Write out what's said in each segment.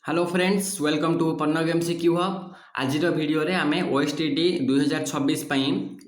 Hello friends welcome to Pannag MCQ hub. आज video रे आमे ओएसटीटी 2026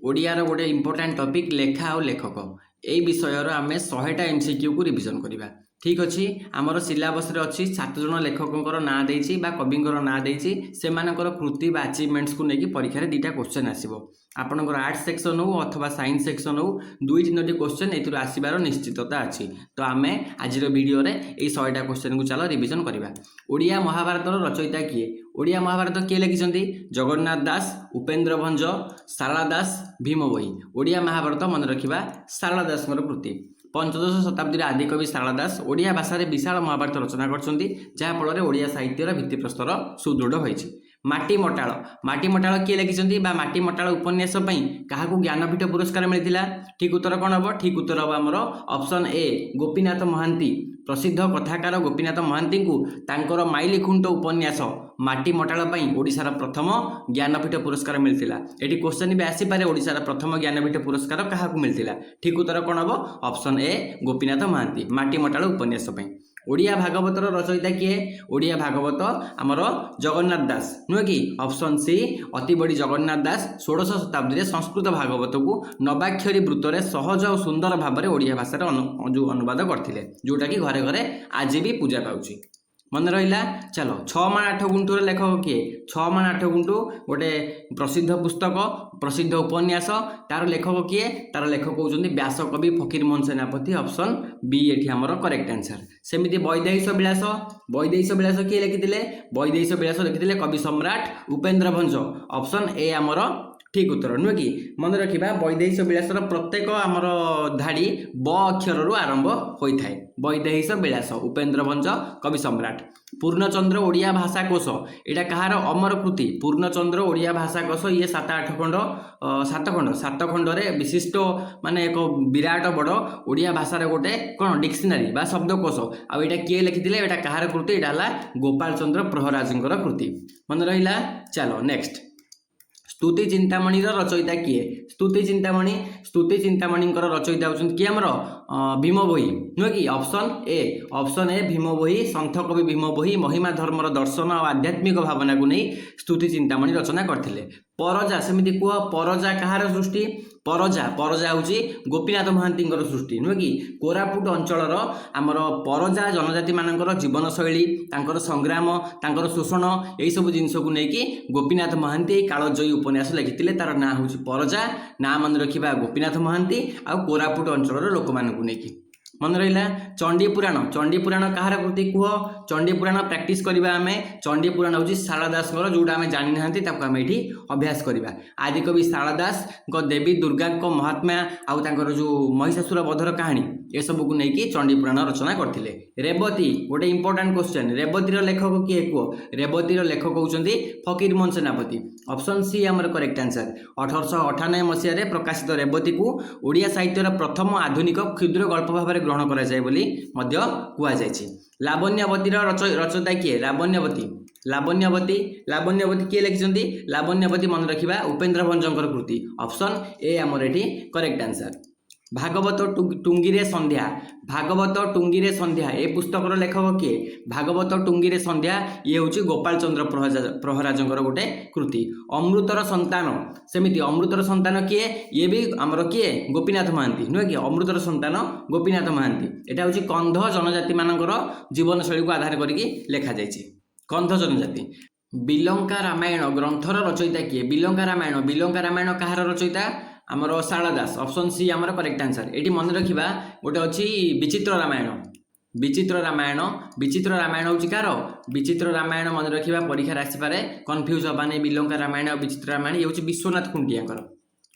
ओडियार गोटे इंपोर्टाट टॉपिक लेखा और लेखक यही विषय आमे 100टा एमसीक्यू को रिविजन करवा। ठीक अच्छे आमर सिलेबस अच्छी 7 जन लेखकों ना देछि बा कविंकर ना देछि सेमानकर कृति बा अचीवमेंट्स को लेकिन परीक्षा रे दुटा क्वेश्चन आसीबो। आपनकर आर्ट्स सेक्शन हो अथवा साइंस सेक्शन हो दुई तीनोटी क्वेश्चन एथुर आसीबार निश्चितता अछि। तो आमे आज वीडियो रे एई 100टा क्वेश्चन को चलो रिविजन करवा। ओडिया महाभारतर रचयिता किए? ओडिया महाभारत किए लिखिछन्ती? जगन्नाथ दास, उपेन्द्र भंज, शारला दास, भीम भोई। ओडिया महाभारत मन रखिबा शारला दासଙ୍କର कृति। पंचदश शताब्दी आदिकवि शारला दास ओडिया भाषा विशाल महाभारत रचना करछन्ती जहाँफल ओडिया साहित्यर भित्तिप्रस्तर सुदृढ़ होइछि। माटी मटाळ, माटी मटाळ किए लिखिछन्ती बा माटी मटाळ उपन्यास पई काहाकू ज्ञानपीठ पुरस्कार मिलिथिला? ठीक उत्तर कोन हबो? ठीक उत्तर हबो हमर ऑप्शन ए गोपीनाथ महांती। प्रसिद्ध कथाकार गोपीनाथ महांती को तांकर माइली खुंट उपन्यास माटी मटाळ पई ओडिशार प्रथम ज्ञानपीठ पुरस्कार मिलिथिला। एटी क्वेश्चन भी आसी पारे ओडिशार प्रथम ज्ञानपीठ पुरस्कार काहाकू मिलिथिला? ठीक उत्तर कोन हबो? ऑप्शन ए गोपीनाथ महांती माटी मटाळ उपन्यास पई। ओडिया भागवतर रचयिता किए? ओडिया भागवत आमर जगन्नाथ दास नुहे कि? ऑप्शन सी अति बड़ी जगन्नाथ दास 16 शताब्दी संस्कृत भागवत को नवाक्षरी वृत्तर सहज और सुंदर भाव में ओडिया भाषा जो अनुवाद करते जोटा कि घरे घरे आज भी पूजा पाउछि। मन रहा? चलो 6 माण 8 गुंठूर लेखक किए? 6 माण 8 गुंठू गोटे प्रसिद्ध पुस्तक प्रसिद्ध उपन्यास तार लेखक किए? तार लेखक होउछन्ती व्यास कवि फकीर मोहन सेनापति। ऑप्शन बी एठी हमर करेक्ट आंसर। सेमिति वैदेहीश विलास, वैदेहीश विलास किए लिखिथिले? वैदेहीश विलास लिखिथिले कवि सम्राट उपेन्द्र भंज। ऑप्शन ए हमर ठीक उत्तर नुहे कि? मन रखिबा वैदेहीश विलासर प्रत्येक आमर धाड़ी ब अक्षर रु आरंभ होइथाय। वैदेहीश विलास उपेन्द्र भंज कवि सम्राट। पूर्णचंद्र ओडिया भाषा कोश एटा कहार अमर कृति? पूर्णचंद्र ओडिया भाषा कोश ये 7 खंड रे विशिष्ट माने एक विराट बड़ ओडिया भाषार गोटे कौन डिक्शनरी बा शब्दकोश। आ एटा किए लिखिथिले? एटा कहार कृति? एटा हला गोपाल चंद्र प्रहराजंकर कृति। मन रहिला? चलो नेक्स्ट स्तुति चिंतामणि रचयिता किए? स्तुति चिंतामणि, स्तुति चिंतामणि रचयिता होउछन्ती कि हमर भीम भोई नुहे कि? ऑप्शन ए भीम भोई। सन्थ कवि भीम भोई महिमा धर्मर दर्शन और आध्यात्मिक भावना को नहीं स्तुति चिंतामणि रचना करथिले। परजा सेमिति कुह? परजा कहार सृष्टि? परजा परजा होउछि गोपीनाथ महांती सृष्टि नुहे कि? कोरापुट अंचलर आमर परजा जनजाति मानकर जीवन शैली तांकर संग्राम तांकर शोषण यही सब जिनस को लेकिन गोपीनाथ महांती कालजयी उपन्यास लिखिथिले। तार ना होउछि परजा। ना मन रखिबा गोपीनाथ महांती आ कोरापुट अंचलर लोक मानकु नेकी। मन रहा? चंडी पुराण, चंडी पुराण कहार कृति कुह? चंडी पुराण प्रैक्टिस करबा आमे। चंडी पुराण होउछि शारला दास जोटा आमे जानि नाहंती ताको आमे एठी अभ्यास करबा। आदिकवि शारला दास को देवी दुर्गा को महात्मा आउ तांकर जो महिषासुर वधर कहानी ए सब को लेकिन चंडी पुराण रचना करथिले। रेवती गोटे इंपोर्टेंट क्वेश्चन, रेवतीर लेखक किए कुह? रेवतीर लेखक होउछन्ती फकीर मोहन सेनापति। ऑप्शन सी हमर करेक्ट आंसर। 1898 मसीह प्रकाशित रेवती को ओडिया साहित्यर प्रथम आधुनिक क्षुद्र गल्प भाव में ग्रहण करा जाय बोली मध्य कुआ जायछि। लावण्यवतीर रचयिता किए? लावण्यवती, लावण्यवती, लावण्यवती किए लिखिछन्ती? लावण्यवती मन रखिबा उपेन्द्र भंजकर कृति। ऑप्शन ए हमर एठी करेक्ट आंसर। भागवत टुंगीरे संध्या, भागवत टुंगीरे संध्या ए पुस्तकर लेखक किए? भागवत टुंगीरे संध्या ये हूँ गोपाल चंद्र प्रहराजंकर गोटे कृति। अमृतर संतान सेमिति अमृतर संतान किए? ये भी आमर किए? गोपीनाथ महांती नुहे कि? अमृतर संतान गोपीनाथ महांती। एटा हूँ कंध जनजाति मानकर जीवन शैली को आधार करके लेखा जाइछि। कंध जनजाति। बिलंका रामायण ग्रंथर रचयिता किए? बिलंका रामायण, बिलंका रामायण कहार रचयिता? आमर शारला दास। ऑप्शन सी आमर करेक्ट आंसर। एटी मन रखिबा गोटे अछि विचित्र रामायण, विचित्र रामायण, विचित्र रामायण होछि कार? विचित्र रामायण मन रखिबा परीक्षा आसी पारे कन्फ्यूज हबाने। बिलंका रामायण और विचित्र रामायण ये होछि विश्वनाथ खुंटियाकर,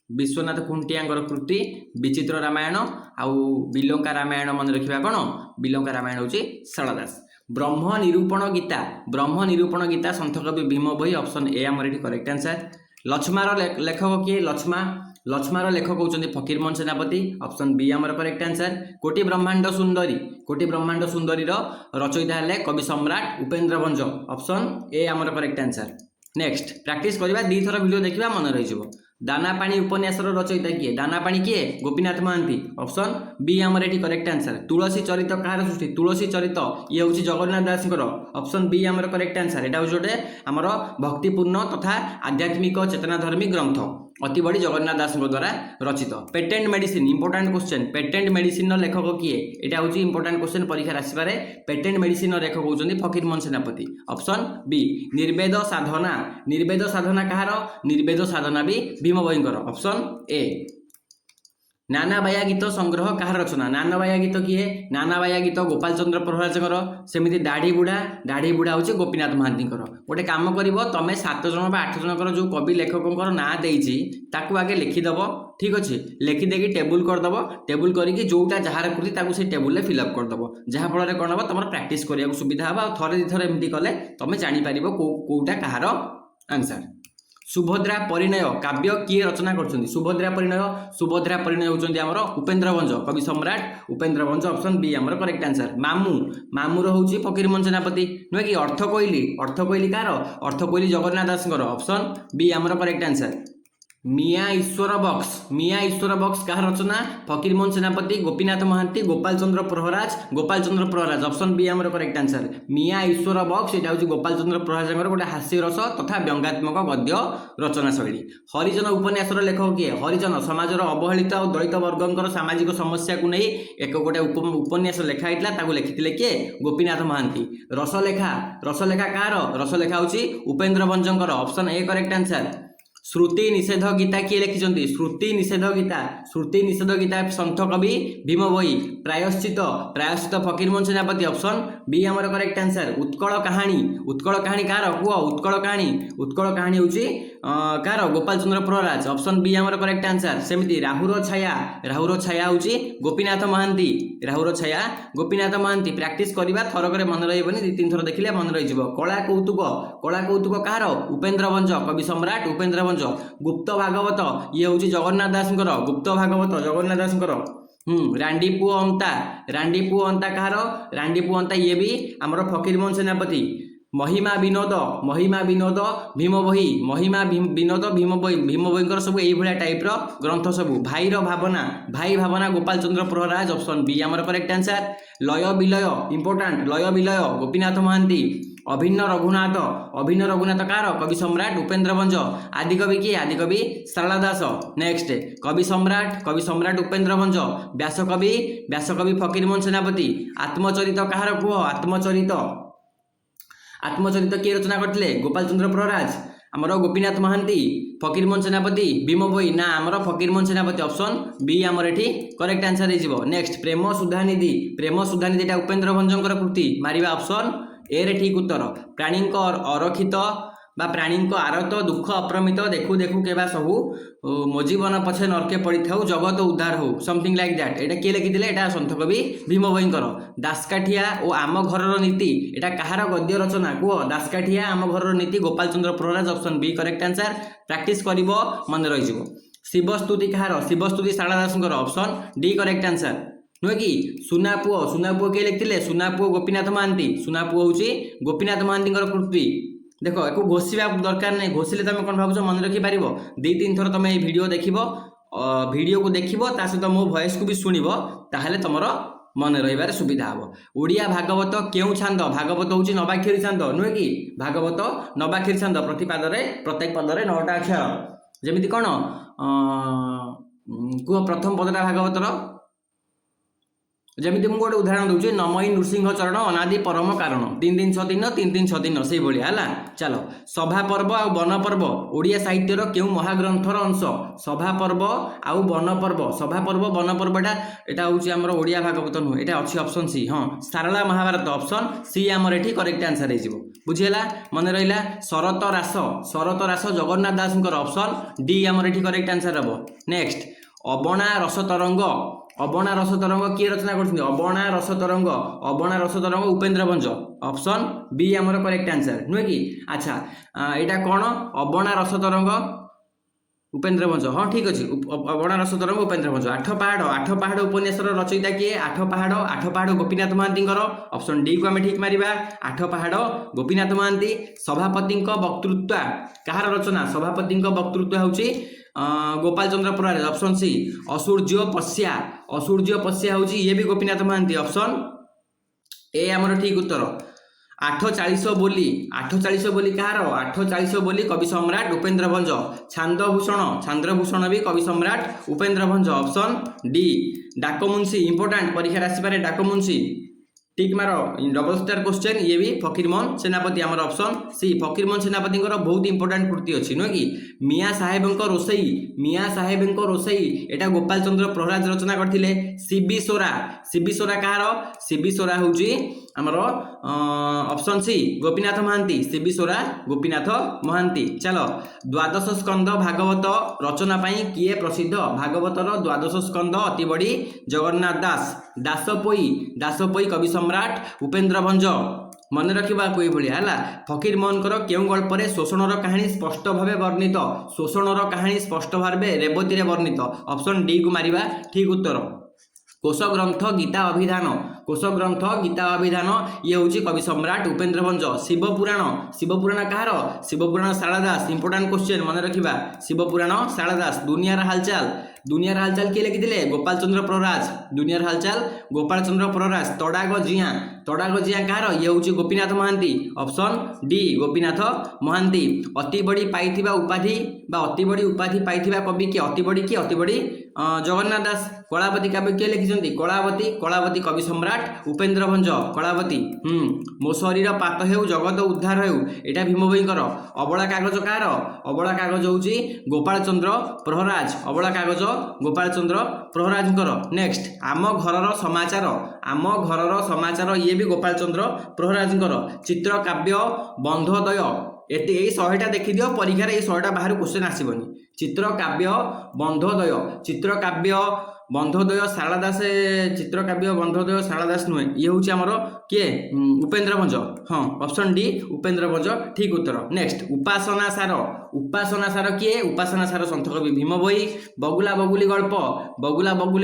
विश्वनाथ खुंटियाकर कृति विचित्र रामायण आउ बिलंका रामायण मन रखिबा कोन? बिलंका रामायण होछि शारला दास। ब्रह्म निरूपण गीता, ब्रह्म निरूपण गीता सन्थ कवि भीम भोई। ऑप्शन ए हमर एठी करेक्ट आंसर। लक्ष्मार लेखक किए? लक्ष्मा, लक्ष्मार लेखक होउछन्ती फकीर मोहन सेनापति। ऑप्शन बी हमर करेक्ट आंसर। कोटि ब्रह्मांड सुंदरी, कोटि ब्रह्मांड सुंदरी रचयिता हेले कवि सम्राट उपेन्द्र भंज। ऑप्शन ए हमर करेक्ट आंसर। नेक्स्ट प्रैक्टिस करबा, दी थर वीडियो देखिबा मन रहि जिवो। दानापाणी उपन्यासर रचयिता किए दानापाणी किए गोपीनाथ महांती ऑप्शन बी आमर एठी करेक्ट आंसर तुलसी चरित कहार सृष्टि तुलसी चरित ये हूँ जगन्नाथ दासଙ୍କର ऑप्शन बी आमर करेक्ट आंसर एटा हूँ गोटे आमर भक्तिपूर्ण तथा आध्यात्मिक चेतनाधर्मी ग्रंथ अति बड़ी जगन्नाथ दास द्वारा रचित patent medicine important question patent medicine लेखक किए यहाँ हूँ इंपोर्टाट क्वेश्चन परीक्षा आसपे पेटेंट मेडिसिन लेखक होती फकीरमोहन सेनापति ऑप्शन बी निर्वेद साधना कहार निर्वेद साधना भी भीम भईंकर ऑप्शन ए नानाबाया गीत संग्रह कहार रचना नानाबाया गीत किए नानाबाया गीत गोपाल चंद्र प्रहराजकर सेमती दाढ़ी बुढ़ा हूँ गोपीनाथ महांती गोटे कम कर तुम 7 जन 8 जनकर जो कवि लेखकों ना देती आगे लिखिदेव ठीक अच्छे लिखिदेकी टेबुल करदेव टेबुल करके जोटा जार कृति से टेबुल फिलअप करदेव जहाँफल कौन हम तुम प्राक्ट करने सुविधा हम और थे दिथर एमती कले तुम जापर कौटा कहार आंसर सुभद्रा परिणय काव्य किए रचना कर सुभद्रा परिणय होती आमर उपेन्द्र भंज कवि सम्राट उपेन्द्र भंज ऑप्शन बी आमर करेक्ट आंसर मामूर हूँ फकीरमोहन सेनापति नुहे कि अर्थ कोइली कार अर्थ कोइली जगन्नाथ दास ऑप्शन बी आमर करेक्ट आंसर मिया ईश्वर बक्स कहा रचना फकीरमोहन सेनापति गोपीनाथ महांती गोपाल चंद्र प्रहराज ऑप्शन बी आमर करेक्ट आंसर मिया ईश्वर बक्स यहाँ हूँ गोपाल चंद्र प्रहराज गोटे हास्यरस तथा व्यंगात्मक गद्य रचना शैली हरिजन उपन्यासर लेखक किए हरिजन समाजर अवहेलित और दलित वर्गंकर सामाजिक समस्या को नहीं एक गोटे उपन्यास लेखाई लिखिते किए गोपीनाथ महांती रसलेखा कहार रसलेखा हूँ उपेन्द्र भंजकर option A correct answer Shruti Nishedha Gita किए लिखिं श्रुति निषेध गीता सन्थ कवि भीम भोई प्रायश्चित फकीरमोहन सेनापति ऑप्शन बी आमर करेक्ट आंसर उत्कल कहानी कार कुह उत्कल कहानी हूँ car Gopal Chandra Praharaj option B आमर करेक्ट आंसर सेमती राहुर छाया हूँ गोपीनाथ महांती प्रैक्टिस करवा थरक मन रही 2-3 थर देखिले मन रही कला कौतुक कहार उपेन्द्र भंज कवि सम्राट उपेन्द्र भंज गुप्त भागवत ये हूँ जगन्नाथ दास रांडीपुओ अंता कहार रांडीपुओ अंता ये भी आमर फकीरमोहन सेनापति महिमा विनोद भीम भोईंकर सब यही टाइप ग्रंथ सब भाई भावना गोपाल चंद्र प्रहराज ऑप्शन बी आमर करेक्ट आंसर लय विलय इंपोर्टाट लय विलय गोपीनाथ महांती अभिन्न रघुनाथ कार कवि सम्राट उपेन्द्र भंज आदिकवि किए आदिकवि सारला दास नेक्स्ट कवि सम्राट उपेन्द्र भंज व्यासकवि फकीरमोहन सेनापति आत्मचरित कहार कुह आत्मचरित किए रचना करते गोपाल चंद्र प्रहराज आमर गोपीनाथ महांती फकीरमोहन सेनापति भीम भोई ना आमर फकीरमोहन सेनापति ऑप्शन बी आमर एठी करेक्ट आंसर हो नेक्स्ट प्रेम सुधानिधि उपेन्द्र भंजकर कृति मारिबा ऑप्शन ए रे ठीक उत्तर प्राणी अरक्षित बा प्राणी आरत दुख अप्रमित देखू देखू केबा सबू मो जीवन पछे नरके पड़ी था जगत उद्धार हो समथिंग लाइक दैट एटा किए लिखिले एटा सन्थ कवि भीम भईंकर दासकाठिया और आम घरर नीति एटा कहार गद्य रचना कुह दासकाठिया आम घरर नीति Gopal Chandra Praharaj option B correct answer practice करिवो मन रही शिवस्तुति कहार शिवस्तुति सारला दासଙ୍କର ऑप्शन डी करेक्ट आंसर नुहे कि सुनापुओ किए लिखिले सुनापुओ गोपीनाथ महांती सुनापुओ हूँ गोपीनाथ महांती कृति देख एक घोषा दरकार नहीं घोषिले तुम कौन भाव मन रखिपार 2-3 थर तुम ये वीडियो वीडियो को देख सहित मो वॉइस को भी शुणव ताहले तुम मन रही सुविधा हम ओडिया भागवत क्यों छांद भागवत हूँ नवाक्षरी छांद नुहे कि भागवत नवाक्षरी छांद प्रत्येक पदरे 9टा अक्षर जमी कौन कह प्रथम पदटा भागवतर जमी मुझे गोटे उदाहरण दूसरी नमई नृसिंह चरण अनादि परम कारण 3 दिन से भाया चलो सभा पर्व आ वन पर्व ओडिया साहित्यर क्यों महाग्रंथर अंश सभा पर्व आउ वन पर्वटा यहाँ हूँ आम ओडिया भागवत नुहे यहाँ अच्छी ऑप्शन सी हाँ सारला महाभारत ऑप्शन सी आमर ये करेक्ट आंसर हो बुझीगला मन रहा शरत रास जगन्नाथ दास ऑप्शन डी आमर ये करेक्ट आंसर हम नेक्स्ट अबणा रस तरंग किए रचना करछिन अबणा रस तरंग उपेन्द्र भंज ऑप्शन बी आमर करेक्ट आंसर नुहे कि अच्छा यहाँ कौन अबणा रस तरंग उपेन्द्र भंज हाँ ठीक अच्छे अबणा रस तरंग उपेन्द्र भंज आठ पहाड़ उपन्यासर रचयिता किए आठ पहाड़ गोपीनाथ महांती ऑप्शन डी को आम ठीक मारिबा आठ पहाड़ गोपीनाथ महांती सभापति वक्तृत्व कहार रचना सभापति वक्तृत्व हूँ गोपाल चंद्र प्रहराज ऑप्शन सी असूर्य पश्या हूँ ये भी गोपीनाथ महांती ऑप्शन ए आमर ठीक उत्तर 840 बोली कहार 840 बोली कवि सम्राट उपेन्द्र भंज छांद्रभूषण भी कवि सम्राट उपेन्द्र भंज ऑप्शन डी डाकमुंशी इंपोर्टाट परीक्षा आसपे डाकमुंशी ठीक मार डबल स्टार क्वेश्चन ये भी फकीरमोहन सेनापति आमर ऑप्शन सी फकीरमोहन सेनापति बहुत इंपोर्टाट कृति अच्छी नुह कि मियाँ साहेब रोसई एटा गोपाल चंद्र प्रहराज रचना करथिले सीबी सोरा कहार सीबी सोरा हूँ आमर ऑप्शन सी गोपीनाथ महांती सीबी सोरा गोपीनाथ महांती चलो द्वादश स्कंद भागवत रचना पाई किए प्रसिद्ध भागवतर द्वादश स्कंद अति बड़ी जगन्नाथ दासपोई कवि सम्राट उपेन्द्र भंज मन रखा कोई भाया है फकीर मोहनकर केउं गल्पर शोषणर कहानी स्पष्ट भाव वर्णित शोषणर कहानी स्पष्ट भाव रेवती वर्णित ऑप्शन डी को मारिबा ठीक उत्तर कोश ग्रंथ गीता अभिधान ये हूँ कवि सम्राट उपेन्द्र भंज शिवपुराण कहार शिवपुराण शारदा दास इंपोर्टाट क्वेश्चन मन रखा शिवपुराण शारदा दास दुनियार हालचाल किए लिखिले गोपाल चंद्र प्रहराज दुनियार हालचाल गोपाल चंद्र प्रहराज तड़ाग जिया कहार ये हूँ गोपीनाथ महांती ऑप्शन डी गोपीनाथ महांती अति बड़ी पाइथिबा उपाधि अति बड़ी उपाधि पाइथिबा कवि किए अति बड़ी जगन्नाथ दास कलावती काव्य किए लिखिं कलावती कवि सम्राट उपेन्द्र भंज कलावती मो शरीर पात हेउ जगत उद्धार हेउ एटा भीम भईकर अबला कागज कहार अबला कागज हूँ गोपाल चंद्र प्रहराज अबला कागज गोपाल चंद्र प्रहराजकर नेक्स्ट आम घरर समाचार ये भी गोपाल चंद्र प्रहराजकर चित्र काव्य बंधोदय एटी 100टा देखी दियो परीक्षा ये 100टा बाहर क्वेश्चन आसबनी चित्र काव्य बंधोदय शारदा दास शारदा दास नुहे ये हूँ आमर किए उपेन्द्र भंज हाँ ऑप्शन डी उपेन्द्र भंज ठीक उत्तर नेक्स्ट उपासना सार किए उपासना सार सन्थ कवि भीम भोई बगुला बगुली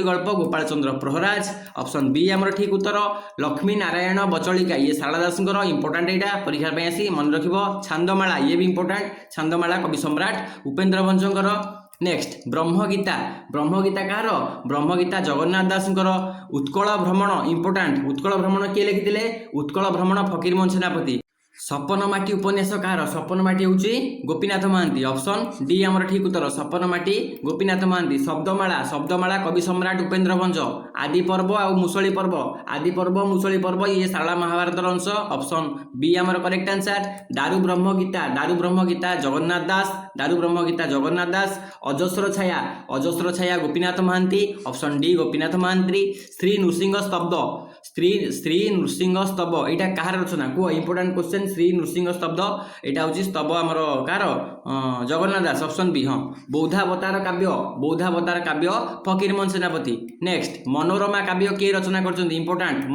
गल्प गोपाल चंद्र प्रहराज ऑप्शन बी आमर ठीक उत्तर लक्ष्मी नारायण बचलिका ये शारदा दास इंपोर्टाट यहाँ परीक्षा आसी मन रख छांदमाला ये भी इंपोर्टाट छांदमाला कवि सम्राट उपेन्द्र भंजकर नेक्स्ट ब्रह्मगीता कहार ब्रह्मगीता जगन्नाथ दासଙ୍କର उत्कल भ्रमण इंपोर्टाट उत्कल भ्रमण किए लिखिले उत्कल भ्रमण फकीरमोहन सेनापति सपनमाटी उपन्यास कहार सपनमाटी हूँ गोपीनाथ महांती ऑप्शन डी आमर ठीक उत्तर सपनमाटी गोपीनाथ महांती शब्दमाला कवि सम्राट उपेन्द्र भंज आदि पर्व आ मुसली पर्व ये शारदा महाभारत अंश ऑप्शन बी आमर करेक्ट आंसर दारु ब्रह्मगीता जगन्नाथ दास अजस्र छाया गोपीनाथ महांती ऑप्शन डी गोपीनाथ महांती श्री नृसिंह स्तव यहाँ कहार रचना कह इंपोर्टाट क्वेश्चन श्री नृसिंह स्तब्ध यहाँ हूँ स्तव आमर कार जगन्नाथ दास ऑप्शन बी हाँ बौद्धावतार काव्य फकीरमोहन सेनापति नेक्स्ट मनोरमा काव्य किए रचना कर इंपोर्टाट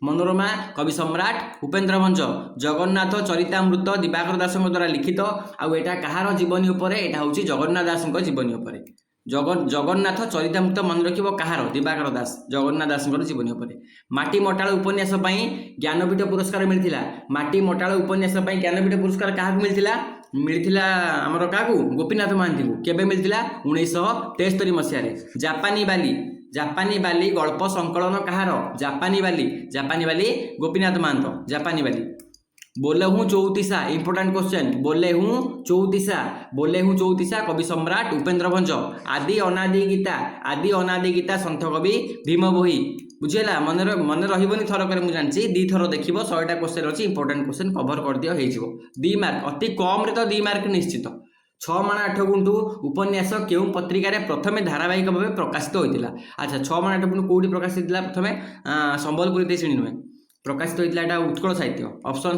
मनोरमा कवि सम्राट उपेन्द्र भंज जगन्नाथ चरितामृत दिवाकर दास द्वारा लिखित आउ एटा कहार जीवनी उपरे एटा हूँ जगन्नाथ दास जीवनी उपरे जगन्नाथ चरितामृत मन रख कहार दिवाकर दास जगन्नाथ दास जीवनी उपरे माटी मटाळ उपन्यास ज्ञानपीठ पुरस्कार मिलता माटी मटाळ उपन्यास ज्ञानपीठ पुरस्कार क्या मिलता आमर क्या गोपीनाथ महांती को केबे मिलता 1973 मसीह जापानी बाली गल्प संकलन कहार जापानी बाली गोपीनाथ महांत जापानी बाली बोले हूँ चौतीसा इंपोर्टाट क्वेश्चन बोले हूँ चौतीसा कवि सम्राट उपेन्द्र भंज आदि अनादि गीता सन्थ कवि भीम भोई बुझेगा मन रही थरक मुझे दी थर देख 100टा क्वेश्चन अच्छी इंपोर्टाट क्वेश्चन कभर कर दिया हो 2 मार्क अति कम रे तो 2 मार्क निश्चित 6 माण 8 गुंठु उपन्यास केउं पत्रिकार प्रथमे धारावाहिक भाव प्रकाशित होता अच्छा 6 माण 8 गुंठु कौटी प्रकाशित प्रथमे संबलपुरी देशिणी नुहे प्रकाशित होता है उत्कल साहित्य ऑप्शन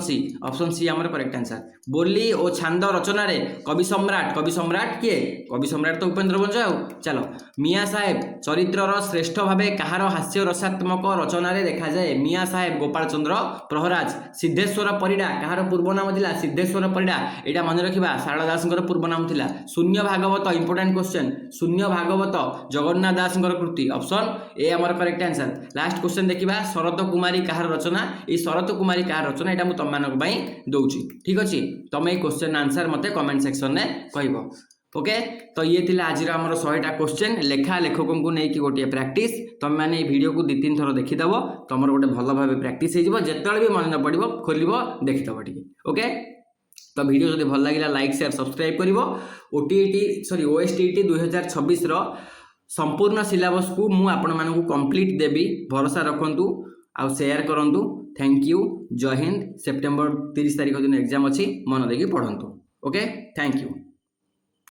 सी आमर करेक्ट आंसर बोली और छांद रचना रे कवि सम्राट किए कवि सम्राट तो उपेन्द्र भंज आउ चलो मियाँ साहेब चरित्रर श्रेष्ठ भाव कहार हास्य रसात्मक रचना रे देखा जाए मियाँ साहेब गोपाल चंद्र प्रहराज सिद्धेश्वर परिडा कहार पूर्व नाम थिला सिद्धेश्वर परिडा एटा मन रखिबा शारदा दासଙ୍କର पूर्व नाम थिला शून्य भागवत इंपोर्टाट क्वेश्चन शून्य भागवत जगन्नाथ दासଙ୍କର कृति ऑप्शन ए आमर करेक्ट आंसर लास्ट क्वेश्चन देखिबा शरत कुमारी कहार रचना ये शरत कुमारी कहार रचना यहाँ तुम मानक दौची ठीक अच्छे तुम ये क्वेश्चन आंसर मत कमेंट सेक्शन में कह। ओके तो ये थिला आज आमर 100टा क्वेश्चन लेखा लेखकों को नहीं कि गोटे प्रैक्टिस तुम मैंने वीडियो को 2-3 थर देखीदेव तुम गोटे भल भाव प्रैक्टिस हो जिते भी मन न पड़ो खोल देखीदेव टी ओके तो वीडियो जब भल लगे लाइक शेयर सब्सक्राइब कर OSTET 2026 संपूर्ण सिलेबस को मुझे आपण मानक कंप्लीट देवी भरोसा रखु आउ शेयर करूँ थैंक यू जय हिंद सेप्टेम्बर 30 तारीख दिन एग्जाम अच्छी मन देकी पढ़ंतु ओके थैंक यू।